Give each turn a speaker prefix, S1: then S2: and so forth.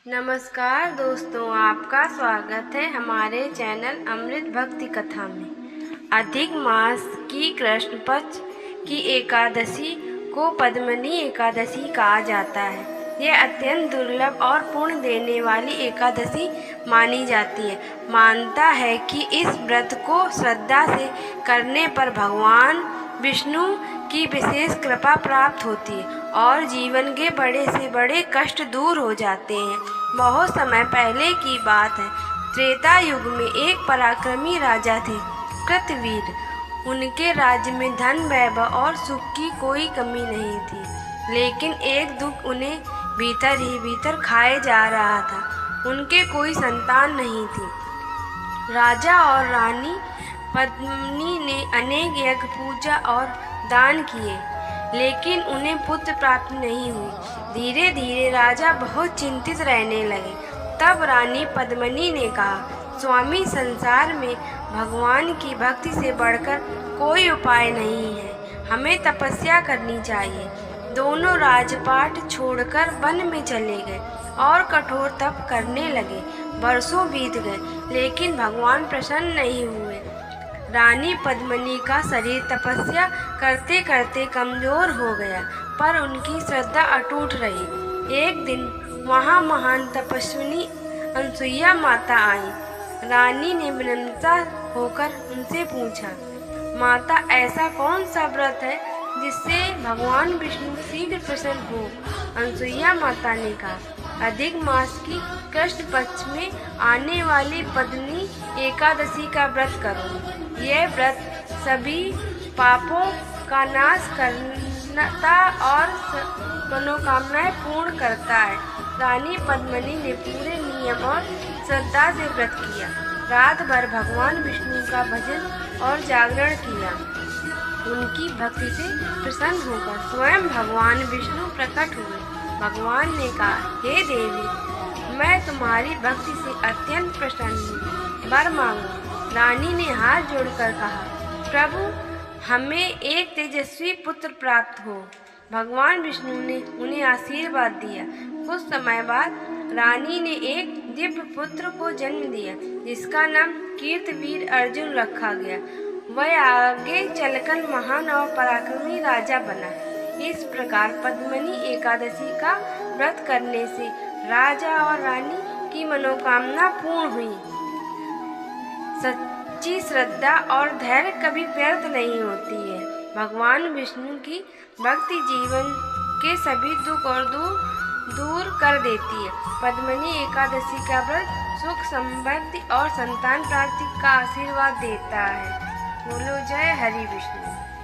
S1: नमस्कार दोस्तों, आपका स्वागत है हमारे चैनल अमृत भक्ति कथा में। अधिक मास की कृष्ण पक्ष की एकादशी को पद्मनी एकादशी कहा जाता है। यह अत्यंत दुर्लभ और पुण्य देने वाली एकादशी मानी जाती है। मानता है कि इस व्रत को श्रद्धा से करने पर भगवान विष्णु की विशेष कृपा प्राप्त होती है और जीवन के बड़े से बड़े कष्ट दूर हो जाते हैं। बहुत समय पहले की बात है। त्रेता युग में एक पराक्रमी राजा थे, कृतवीर। उनके राज्य में धन, वैभव और सुख की कोई कमी नहीं थी, लेकिन एक दुख उन्हें भीतर ही भीतर खाए जा रहा था। उनके कोई संतान नहीं थी। राजा और रानी पद्मिनी ने अनेक यज्ञ, पूजा और दान किए, लेकिन उन्हें पुत्र प्राप्त नहीं हुई। धीरे धीरे राजा बहुत चिंतित रहने लगे। तब रानी पद्मिनी ने कहा, स्वामी, संसार में भगवान की भक्ति से बढ़कर कोई उपाय नहीं है। हमें तपस्या करनी चाहिए। दोनों राजपाट छोड़कर वन में चले गए और कठोर तप करने लगे। वर्षों बीत गए, लेकिन भगवान प्रसन्न नहीं हुए। रानी पद्मिनी का शरीर तपस्या करते करते कमजोर हो गया, पर उनकी श्रद्धा अटूट रही। एक दिन वहाँ महान तपस्विनी अनसुईया माता आई। रानी ने विनम्रता होकर उनसे पूछा, माता, ऐसा कौन सा व्रत है जिससे भगवान विष्णु शीघ्र प्रसन्न हो? अनसुईया माता ने कहा, अधिक मास की कृष्ण पक्ष में आने वाली पद्मिनी एकादशी का व्रत करो। यह व्रत सभी पापों का नाश करता और मनोकामनाएं पूर्ण करता है। रानी पद्मिनी ने पूरे नियम और श्रद्धा से व्रत किया। रात भर भगवान विष्णु का भजन और जागरण किया। उनकी भक्ति से प्रसन्न होकर स्वयं भगवान विष्णु प्रकट हुए। भगवान ने कहा, हे देवी, मैं तुम्हारी भक्ति से अत्यंत प्रसन्न हूँ, वर मांगो। रानी ने हाथ जोड़कर कहा, प्रभु, हमें एक तेजस्वी पुत्र प्राप्त हो। भगवान विष्णु ने उन्हें आशीर्वाद दिया। कुछ समय बाद रानी ने एक दिव्य पुत्र को जन्म दिया, जिसका नाम कीर्तवीर अर्जुन रखा गया। वह आगे चलकर महान और पराक्रमी राजा बना। इस प्रकार पद्मिनी एकादशी का व्रत करने से राजा और रानी की मनोकामना पूर्ण हुई। सच्ची श्रद्धा और धैर्य कभी व्यर्थ नहीं होती है। भगवान विष्णु की भक्ति जीवन के सभी दुख और दूर कर देती है। पद्मिनी एकादशी का व्रत सुख, समृद्धि और संतान प्राप्ति का आशीर्वाद देता है। बोलो जय हरि विष्णु।